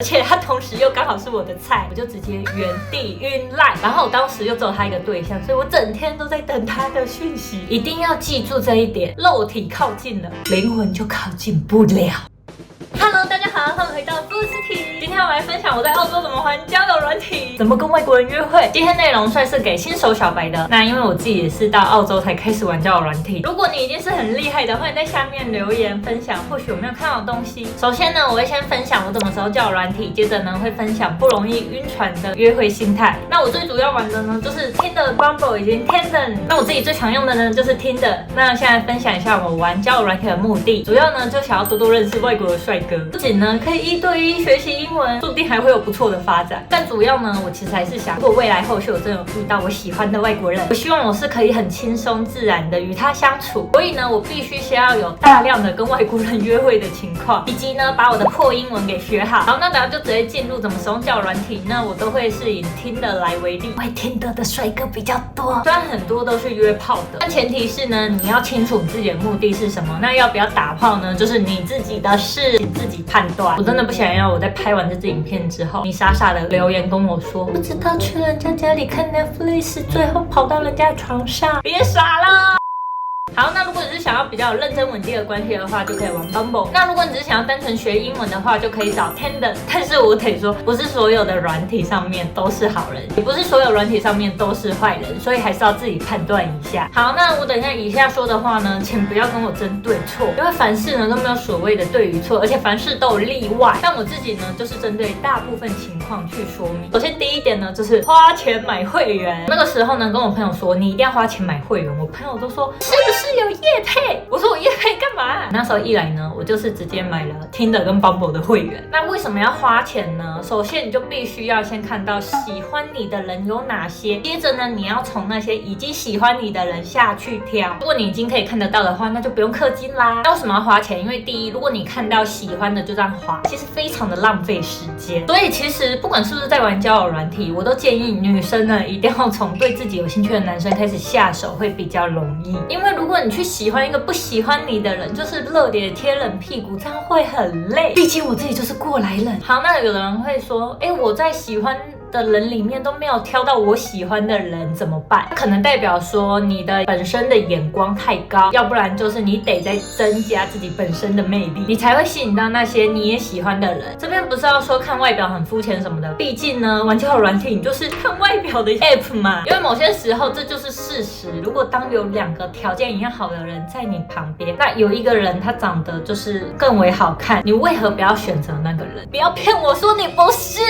而且他同时又刚好是我的菜，我就直接原地晕烂。然后我当时又只有他一个对象，所以我整天都在等他的讯息。一定要记住这一点，肉体靠近了，灵魂就靠近不了。Hello， 大家好，欢迎回到不斯提。今天我来分享我在澳洲怎么玩交友软体，怎么跟外国人约会。今天内容算是给新手小白的。那因为我自己也是到澳洲才开始玩交友软体。如果你已经是很厉害的，欢迎在下面留言分享，或许有没有看到的东西。首先呢，我会先分享我怎么使用交友软体，接着呢会分享不容易晕船的约会心态。那我最主要玩的呢就是 Tinder、Bumble 以及 Tinder。那我自己最常用的呢就是 Tinder。那现在分享一下我玩交友软体的目的，主要呢就想要多多认识外国的帅哥，不仅呢可以1对1学习英文，说不定还会有不错的发展。但主要呢，我其实还是想，如果未来后续我真的有遇到我喜欢的外国人，我希望我是可以很轻松自然的与他相处。所以呢，我必须先要有大量的跟外国人约会的情况，以及呢把我的破英文给学好。好，那等下就直接进入怎么使用交友软体。那我都会是以 Tinder 来为例，因为 Tinder 的帅哥比较多，虽然很多都是约炮的，但前提是呢，你要清楚你自己的目的是什么。那要不要打炮呢？就是你自己的事，你自己判断。我真的不想要我在拍完这支影片之后，你傻傻的留言跟我说，不知道去人家家里看 Netflix， 最后跑到人家床上，别傻了。好，那如果你是想要比较认真稳定的关系的话，就可以玩 Bumble。那如果你只是想要单纯学英文的话，就可以找 Tinder。但是我得说，不是所有的软体上面都是好人，也不是所有软体上面都是坏人，所以还是要自己判断一下。好，那我等一下以下说的话呢，请不要跟我争对错，因为凡事呢都没有所谓的对与错，而且凡事都有例外。但我自己呢，就是针对大部分情况去说明。首先第一点呢，就是花钱买会员。那个时候呢，跟我朋友说，你一定要花钱买会员。我朋友都说，是不是有业配？我说我业配干嘛？那时候一来呢，我就是直接买了 Tinder 跟 Bumble 的会员。那为什么要花钱呢？首先你就必须要先看到喜欢你的人有哪些，接着呢，你要从那些已经喜欢你的人下去挑。如果你已经可以看得到的话，那就不用氪金啦。那为什么要花钱？因为第一，如果你看到喜欢的就这样花，其实非常的浪费时间。所以其实不管是不是在玩交友软体，我都建议女生呢一定要从对自己有兴趣的男生开始下手，会比较容易。因为如果你去喜欢一个不喜欢你的人，就是热脸贴冷屁股，这样会很累。毕竟我自己就是过来人。好，那有的人会说，我在喜欢的人里面都没有挑到我喜欢的人怎么办？可能代表说你的本身的眼光太高，要不然就是你得再增加自己本身的魅力，你才会吸引到那些你也喜欢的人。这边不是要说看外表很肤浅什么的，毕竟呢玩交友软体你就是看外表的 app 嘛。因为某些时候这就是事实，如果当有2个条件一样好的人在你旁边，那有一个人他长得就是更为好看，你为何不要选择那个人？不要骗我说你不是。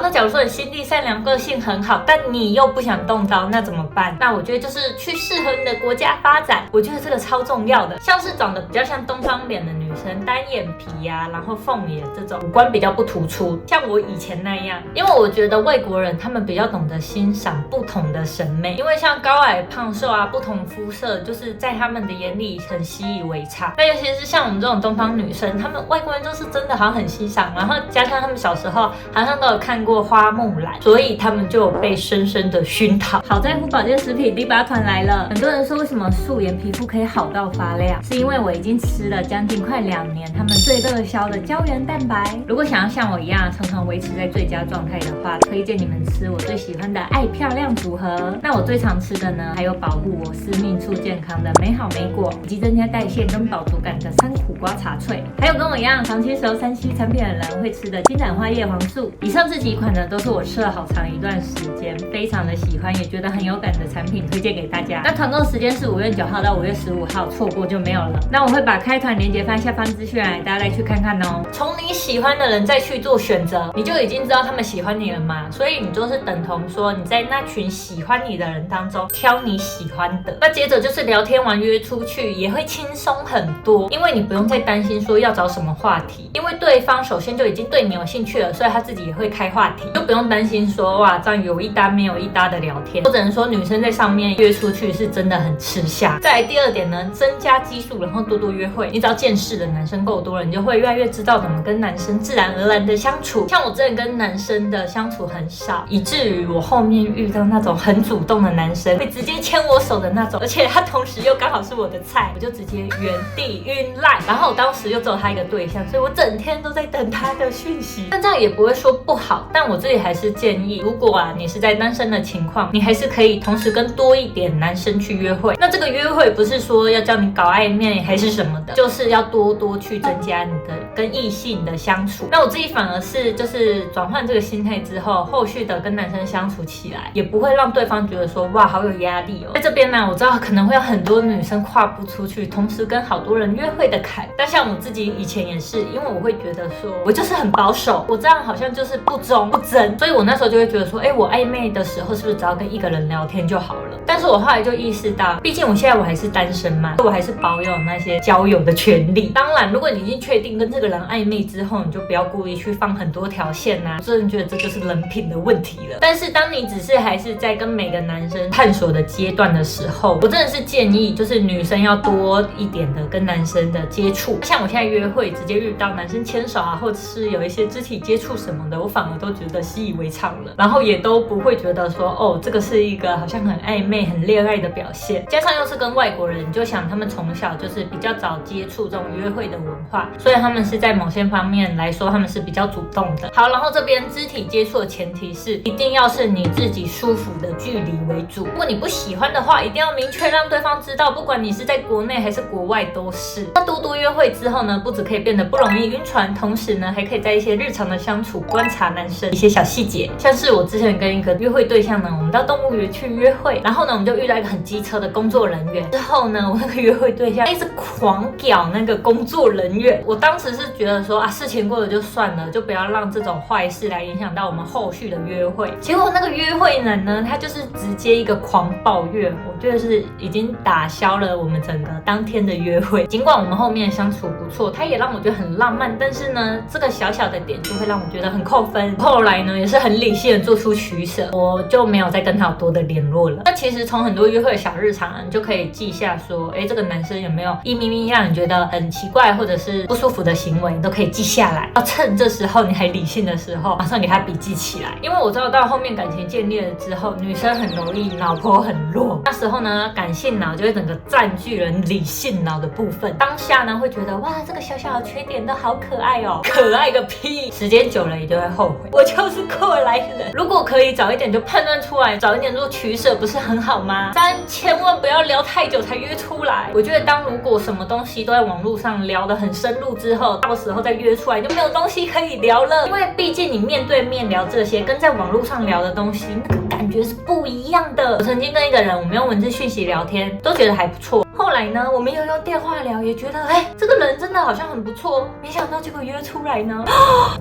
那假如说你心地善良，个性很好，但你又不想动刀，那怎么办？那我觉得就是去适合你的国家发展，我觉得这个超重要的。像是长得比较像东方脸的女生，单眼皮啊，然后凤眼这种，五官比较不突出，像我以前那样。因为我觉得外国人他们比较懂得欣赏不同的审美，因为像高矮胖瘦啊，不同肤色，就是在他们的眼里很习以为常。那尤其是像我们这种东方女生，他们外国人就是真的好像很欣赏，然后加上他们小时候好像都有看过花木兰，所以他们就有被深深的熏陶。好在乎保健食品第8团来了。很多人说为什么素颜皮肤可以好到发亮，是因为我已经吃了将近快2年他们最热销的胶原蛋白。如果想要像我一样常常维持在最佳状态的话，推荐你们吃我最喜欢的爱漂亮组合。那我最常吃的呢，还有保护我私密处健康的美好莓果，以及增加代谢跟饱足感的3苦瓜茶萃，还有跟我一样长期使用3C 产品的人会吃的金盏花叶黄素。以上这几款呢都是我吃了好长一段时间，非常的喜欢，也觉得很有感的产品，推荐给大家。那团购时间是5月9号到5月15号，错过就没有了。那我会把开团链接放在下方资讯栏，大家再去看看哦。从你喜欢的人再去做选择，你就已经知道他们喜欢你了嘛，所以你就是等同说你在那群喜欢你的人当中挑你喜欢的。那接着就是聊天完约出去也会轻松很多，因为你不用再担心说要找什么话题，因为对方首先就已经对你有兴趣了，所以他自己也会开话题，就不用担心说哇这样有一搭没有一搭的聊天。我只能说女生在上面约出去是真的很吃香。再来第2点呢，增加基数，然后多多约会。你只要见识的男生够多了，你就会越来越知道怎么跟男生自然而然的相处。像我之前跟男生的相处很少，以至于我后面遇到那种很主动的男生，会直接牵我手的那种，而且他同时又刚好是我的菜，我就直接原地晕烂。然后我当时又只有他一个对象，所以我整天都在等他的讯息。但这样也不会说不好，但我自己还是建议，如果你是在单身的情况，你还是可以同时跟多一点男生去约会。那这个约会不是说要叫你搞暧昧还是什么的，就是要多多去增加你的跟异性的相处。那我自己反而是就是转换这个心态之后，后续的跟男生相处起来，也不会让对方觉得说哇好有压力哦。在这边呢，我知道可能会有很多女生跨不出去，同时跟好多人约会的坎。但像我自己以前也是，因为我会觉得说我就是很保守，我这样好像就是不忠不真，所以我那时候就会觉得说，我暧昧的时候是不是只要跟一个人聊天就好了？但是我后来就意识到，毕竟我现在我还是单身嘛，我还是保有那些交友的权利。当然，如果你已经确定跟这个人暧昧之后，你就不要故意去放很多条线啊，我真的觉得这就是人品的问题了。但是当你只是还是在跟每个男生探索的阶段的时候，我真的是建议，就是女生要多一点的跟男生的接触。像我现在约会直接遇到男生牵手啊，或者是有一些肢体接触什么的，我反而都觉得习以为常了，然后也都不会觉得说哦，这个是一个好像很暧昧、很恋爱的表现。加上又是跟外国人，你就想他们从小就是比较早接触这种约会的文化，所以他们是在某些方面来说，他们是比较主动的。好，然后这边肢体接触的前提是一定要是你自己舒服的距离为主。如果你不喜欢的话，一定要明确让对方知道，不管你是在国内还是国外都是。那多多约会之后呢，不只可以变得不容易晕船，同时呢，还可以在一些日常的相处观察男生一些小细节。像是我之前跟一个约会对象呢，我们到动物园去约会，然后呢，我们就遇到一个很机车的工作人员。之后呢，我那个约会对象一直狂屌那个工作人员。我当时是觉得说事情过了就算了，就不要让这种坏事来影响到我们后续的约会。结果那个约会人呢，他就是直接一个狂抱怨，我觉得是已经打消了我们整个当天的约会。尽管我们后面相处不错，他也让我觉得很浪漫，但是呢，这个小小的点就会让我觉得很扣分。后来呢，也是很理性的做出取舍，我就没有再跟他有多的联络了。那其实从很多约会的小日常，你就可以记下说，这个男生有没有一咪咪让你觉得很奇怪或者是不舒服的行为，你都可以记下来。要趁这时候你还理性的时候，马上给他笔记起来。因为我知道到后面感情建立了之后，女生很容易脑波很弱，那时候呢，感性脑就会整个占据了理性脑的部分。当下呢，会觉得哇，这个小小的缺点都好可爱哦，可爱个屁！时间久了你就会后悔。我就是过来人，如果可以早一点就判断出来，早一点做取舍，不是很好吗？但千万不要聊太久才约出来。我觉得如果什么东西都在网络上聊得很深入之后，到时候再约出来就没有东西可以聊了。因为毕竟你面对面聊这些，跟在网络上聊的东西，那个感觉是不一样的。我曾经跟一个人，我们用文字讯息聊天，都觉得还不错。后来呢，我们又用电话聊，也觉得这个人真的好像很不错。没想到结果约出来呢，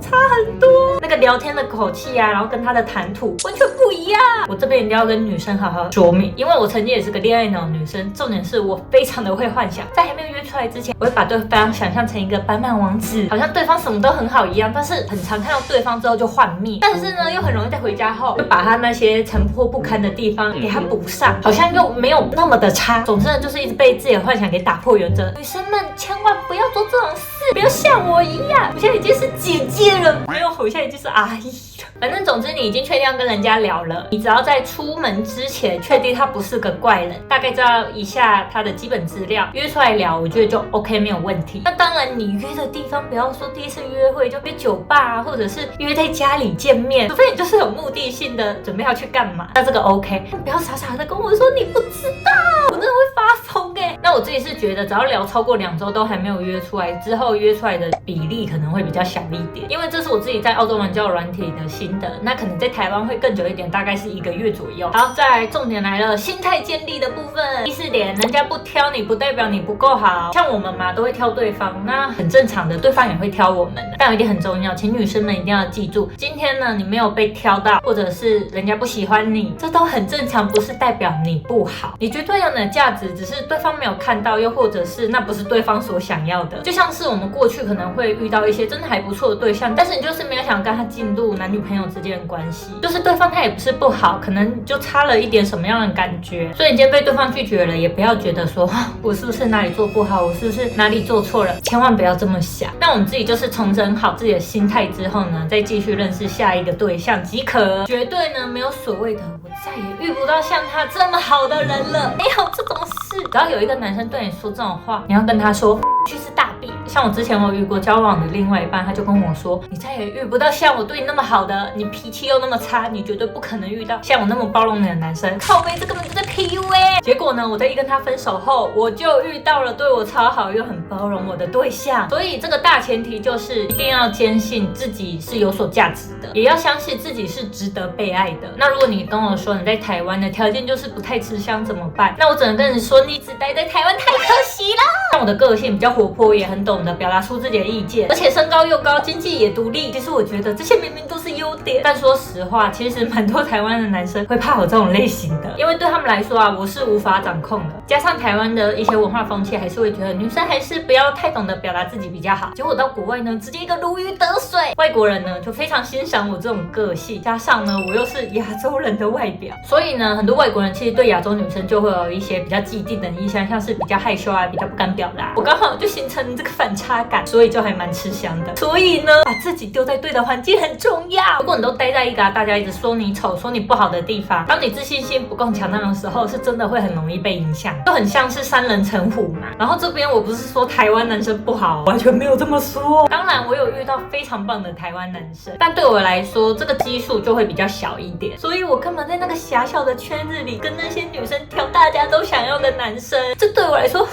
差很多。那个聊天的口气啊，然后跟他的谈吐完全不一样。我这边一定要跟女生好好说明，因为我曾经也是个恋爱脑女生。重点是我非常的会幻想，在还没有约出来之前，我会把对方想象成一个白马王子，好像对方什么都很好一样。但是很常看到对方之后就幻灭，但是呢，又很容易在回家后就把他那些残破不堪的地方给他补上，好像又没有那么的差。总之呢，就是一直被自己的幻想给打破原则。女生们千万不要做这种事，不要像我一样，我现在已经是姐姐了，没有，我现在已经是阿姨了。反正总之你已经确定要跟人家聊了，你只要在出门之前确定他不是个怪人，大概知道一下他的基本资料，约出来聊，我觉得就 OK 没有问题。那当然你约的地方不要说第一次约会就约酒吧啊，或者是约在家里见面，除非你就是有目的性的准备要去干嘛，那这个 OK。不要傻傻的跟我说你不知道，我真的会发疯那我自己是觉得只要聊超过2周都还没有约出来，之后约出来的比例可能会比较小一点，因为这是我自己在澳洲玩交友软体的心得。那可能在台湾会更久一点，大概是1个月左右。好，再来重点来了，心态建立的部分。第4点，人家不挑你不代表你不够好，像我们嘛都会挑对方，那很正常的，对方也会挑我们的。但有一点很重要，请女生们一定要记住，今天呢你没有被挑到，或者是人家不喜欢你，这都很正常，不是代表你不好，你绝对有你的价值，只是对方没有有看到，又或者是那不是对方所想要的。就像是我们过去可能会遇到一些真的还不错的对象，但是你就是没有想跟他进入男女朋友之间的关系，就是对方他也不是不好，可能就差了一点什么样的感觉，所以你今天被对方拒绝了，也不要觉得说我是不是哪里做不好，我是不是哪里做错了，千万不要这么想。那我们自己就是重整好自己的心态之后呢，再继续认识下一个对象即可，绝对呢没有所谓的我再也遇不到像他这么好的人了，没有这种事。只要有一个男生对你说这种话，你要跟他说去是大弊。像我之前我遇过交往的另外一半，他就跟我说，你再也遇不到像我对你那么好的，你脾气又那么差，你绝对不可能遇到像我那么包容你的男生。靠北，这根本就在 PUA。结果呢，我在一跟他分手后，我就遇到了对我超好又很包容我的对象。所以这个大前提就是一定要坚信自己是有所价值的，也要相信自己是值得被爱的。那如果你跟我说你在台湾的条件就是不太吃香怎么办？那我只能跟你说，你只待在台湾太可惜了。像我的个性比较活泼，也很懂得表达出自己的意见，而且身高又高，经济也独立。其实我觉得这些明明都是优点，但说实话，其实蛮多台湾的男生会怕我这种类型的，因为对他们来说啊，我是无法掌控的。加上台湾的一些文化风气，还是会觉得女生还是不要太懂得表达自己比较好。结果到国外呢，直接一个如鱼得水，外国人呢就非常欣赏我这种个性，加上呢我又是亚洲人的外表，所以呢很多外国人其实对亚洲女生就会有一些比较既定的印象，像是比较害羞啊，比较不敢表达。我刚好就形成这个反差感，所以就还蛮吃香的。所以呢，把自己丢在对的环境很重要。如果你都待在一个大家一直说你丑、说你不好的地方，当你自信心不够强大的时候，是真的会很容易被影响，就很像是三人成虎嘛。然后这边我不是说台湾男生不好，完全没有这么说。当然我有遇到非常棒的台湾男生，但对我来说这个基数就会比较小一点，所以我根本在那个狭小的圈子里跟那些女生挑大家都想要的男生，这对我来说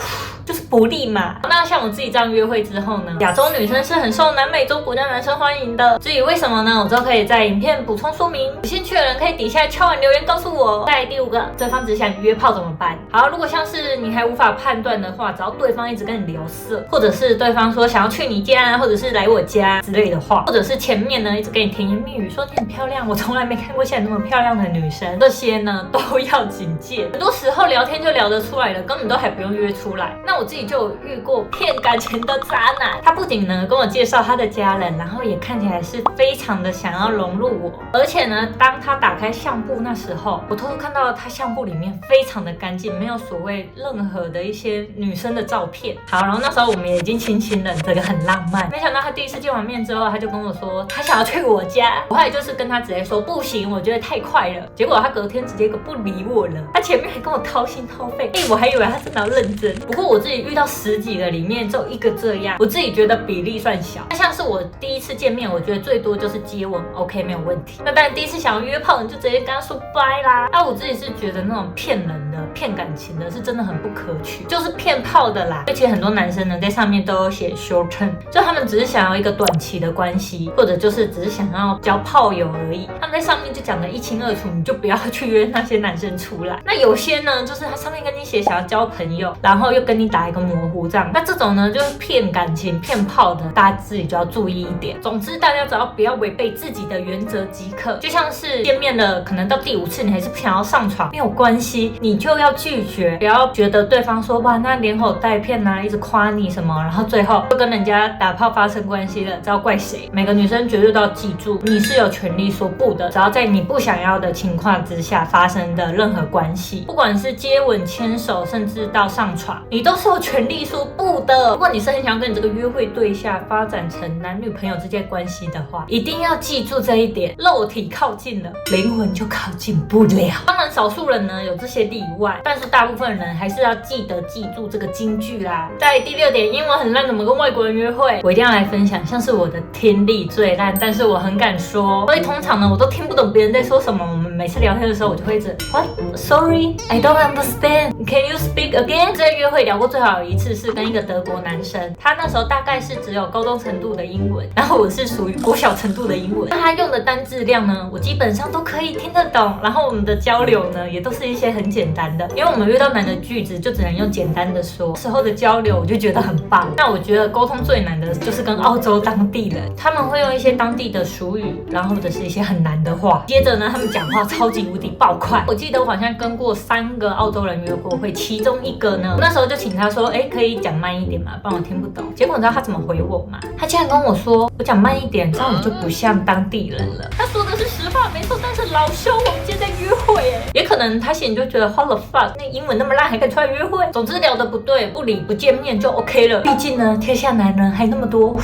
就是不利嘛。那像我自己这样约会之后呢，亚洲女生是很受南美洲国家男生欢迎的。至于为什么呢，我都可以在影片补充说明，有兴趣的人可以底下敲完留言告诉我。再来第5个，对方只想约炮怎么办？好，如果像是你还无法判断的话，只要对方一直跟你聊色，或者是对方说想要去你家，或者是来我家之类的话，或者是前面呢一直给你甜言蜜语说你很漂亮，我从来没看过像你那么漂亮的女生，这些呢都要警戒。很多时候聊天就聊得出来了，根本都还不用约出来。那我自己就有遇过骗感情的渣男，他不仅呢跟我介绍他的家人，然后也看起来是非常的想要融入我，而且呢当他打开相簿那时候，我偷偷看到他相簿里面非常的干净，没有所谓任何的一些女生的照片。好，然后那时候我们也已经亲亲了，这个很浪漫。没想到他第一次见完面之后，他就跟我说他想要去我家，我后来就是跟他直接说不行，我觉得太快了。结果他隔天直接不理我了，他前面还跟我掏心掏肺，我还以为他真的要认真。不过我自己遇到10几个里面只有1个这样，我自己觉得比例算小。那像是我第一次见面，我觉得最多就是接吻 OK 没有问题。那当然第一次想要约炮，你就直接跟他说拜啦。那我自己是觉得那种骗人的、骗感情的是真的很不可取，就是骗炮的啦。而且很多男生呢在上面都有写 short term， 就他们只是想要一个短期的关系，或者就是只是想要交炮友而已。他们在上面就讲得一清二楚，你就不要去约那些男生出来。那有些呢，就是他上面跟你写想要交朋友，然后又跟你打一个模糊仗，那这种呢就是骗感情、骗炮的，大家自己就要注意一点。总之，大家只要不要违背自己的原则即可。就像是见面了，可能到第5次你还是不想要上床，没有关系，你就要拒绝，不要觉得对方说哇那连吼带骗啊，一直夸你什么，然后最后就跟人家打炮发生关系了，知道怪谁？每个女生绝对都要记住，你是有权利说不的，只要在你不想要的情况之下发生的任何关系，不管是接吻、牵手，甚至到上床，你都是有权利说不的。如果你是很想要跟你这个约会对象发展成男女朋友之间关系的话，一定要记住这一点，肉体靠近了，灵魂就靠近不了。当然少数人呢有这些例外，但是大部分人还是要记住这个金句啦。在第6点，英文很烂怎么跟外国人约会，我一定要来分享，像是我的听力最烂，但是我很敢说，所以通常呢我都听不懂别人在说什么。我们每次聊天的时候，我就会一直 What? Sorry, I don't understand. Can you speak again? 这约会聊过最好的一次是跟一个德国男生，他那时候大概是只有高中程度的英文，然后我是属于国小程度的英文。那他用的单字量呢，我基本上都可以听得懂，然后我们的交流呢也都是一些很简单的，因为我们遇到难的句子就只能用简单的说。时候的交流我就觉得很棒。那我觉得沟通最难的就是跟澳洲当地人，他们会用一些当地的俗语，然后或者是一些很难的话。接着呢，他们讲话超级无敌爆快。我记得我好像跟过3个澳洲人约过会，其中一个呢，那时候就请他说，可以讲慢一点嘛，不然我听不懂。结果你知道他怎么回我吗？他竟然跟我说，我讲慢一点，这样我就不像当地人了。他说的是实话没错，但是老兄，我们今天在约会也可能他心里就觉得 what the fuck， 那英文那么烂还敢出来约会？总之聊得不对，不理不见面就 OK 了。毕竟呢，天下男人还那么多，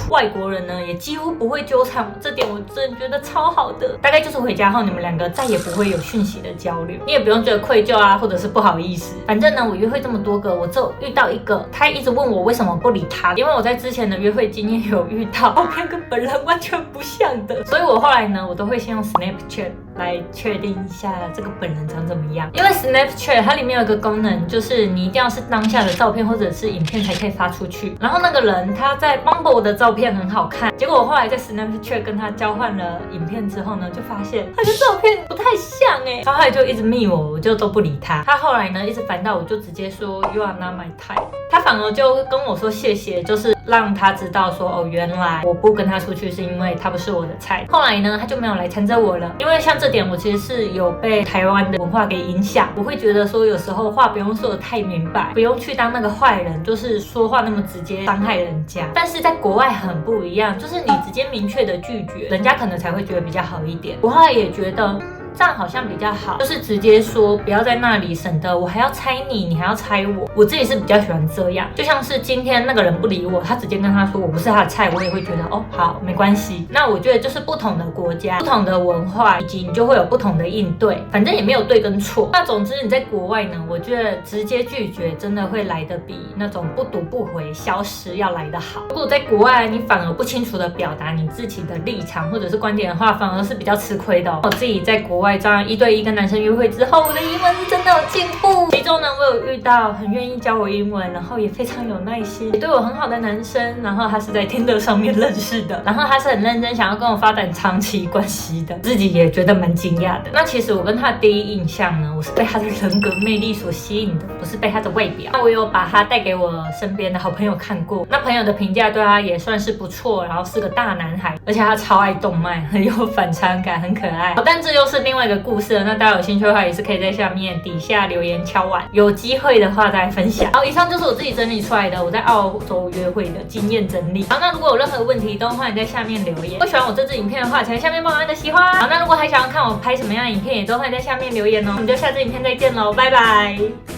外国人呢也几乎不会纠缠我，这点我真的觉得超好的。大概就是回家后你们2个再也不会有讯息的交流，你也不用觉得愧疚啊，或者是不好意思。反正呢，我约会这么多个，我就遇到一个，他一直问我为什么不理他，因为我在之前的约会经验有遇到照片跟本人完全不像的，所以我后来呢，我都会先用 Snapchat 来确定一下这个本人长怎么样。因为 Snapchat 它里面有一个功能，就是你一定要是当下的照片或者是影片才可以发出去。然后那个人他在 Bumble 的照片很好看，结果我后来在 Snapchat 跟他交换了影片之后呢，就发现他的照片不太像他后来就一直密我就都不理他。他后来呢一直烦到我就直接说 You are not my type， 他反而就跟我说谢谢，就是让他知道说原来我不跟他出去是因为他不是我的菜。后来呢他就没有来缠着我了，因为像这点我其实是有被台湾的文化给影响，我会觉得说有时候话不用说得太明白，不用去当那个坏人，就是说话那么直接伤害人家。但是在国外很不一样，就是你直接明确的拒绝，人家可能才会觉得比较好一点。我后来也觉得这样好像比较好，就是直接说，不要在那里省得我还要猜你，你还要猜我。我自己是比较喜欢这样，就像是今天那个人不理我，他直接跟他说我不是他的菜，我也会觉得好没关系。那我觉得就是不同的国家、不同的文化，以及你就会有不同的应对，反正也没有对跟错。那总之你在国外呢，我觉得直接拒绝真的会来得比那种不读不回、消失要来得好。如果在国外你反而不清楚的表达你自己的立场或者是观点的话，反而是比较吃亏的我自己在国外这样1对1跟男生约会之后，我的英文真的有进步。其中呢，我有遇到很愿意教我英文，然后也非常有耐心，也对我很好的男生。然后他是在 Tinder 上面认识的，然后他是很认真想要跟我发展长期关系的，自己也觉得蛮惊讶的。那其实我跟他的第一印象呢，我是被他的人格魅力所吸引的，不是被他的外表。那我有把他带给我身边的好朋友看过，那朋友的评价对他也算是不错，然后是个大男孩，而且他超爱动漫，很有反差感，很可爱。但这又是另外一个故事了，那大家有兴趣的话也是可以在下面底下留言敲碗，有机会的话再分享。好，以上就是我自己整理出来的我在澳洲约会的经验整理。好，那如果有任何问题都欢迎在下面留言。如果喜欢我这支影片的话，请在下面帮我按个喜欢。好，那如果还想要看我拍什么样的影片，也都欢迎在下面留言哦。我们就下支影片再见喽，拜拜。